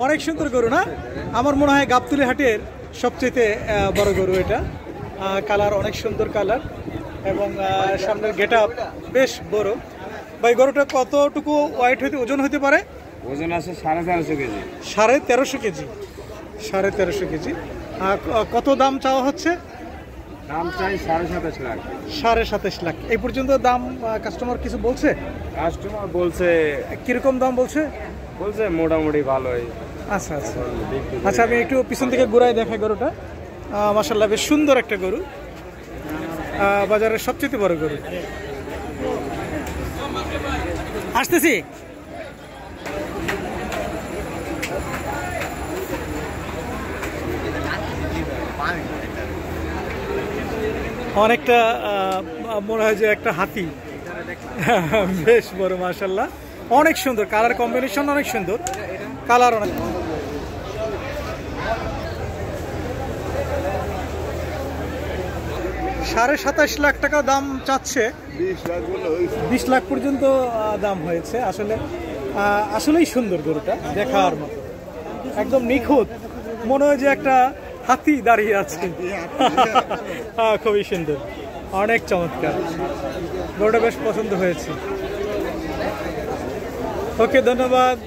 অনেক সুন্দর গরু না? আমার মনে হয় গাবতলী হাটের সবচেয়ে বড় গরু এটা। কালার অনেক সুন্দর কালার এবং সামনের গেটআপ বেশ বড়। ভাই গরুটা কতটুকু ওয়েট হইতে ওজন হতে পারে? ওজন আছে 1350 কেজি। 1350 কেজি। 1350 কেজি। কত দাম চাওয়া হচ্ছে? দাম চাই 27.5 লাখ। 27.5 লাখ। এই পর্যন্ত দাম কাস্টমার কিছু বলছে? কাস্টমার বলছে কিরকম দাম বলছে? বলছে মোটামুটি ভালোই। আচ্ছা আচ্ছা আচ্ছা, আমি একটু পিছন থেকে ঘুরাই দেখাই গরুটা। মাশাআল্লাহ বেশ সুন্দর একটা গরু, বাজারের সবচেয়ে বড় গরু। আসতেছি। অনেকটা মনে হয় যে একটা হাতি, বেশ বড় মাশাআল্লাহ, অনেক সুন্দর কালার কম্বিনেশন, অনেক সুন্দর কালার। অনেক 27.5 লাখ টাকা দাম চাচ্ছে। 20 লাখ পর্যন্ত দাম হয়েছে। আসলেই সুন্দর গরুটা, দেখার মতো, একদম নিখুঁত, মনে হয় যে একটা হাতি দাঁড়িয়ে আছে। খুবই সুন্দর, অনেক চমৎকার গরুটা, বেশ পছন্দ হয়েছে। ওকে, ধন্যবাদ।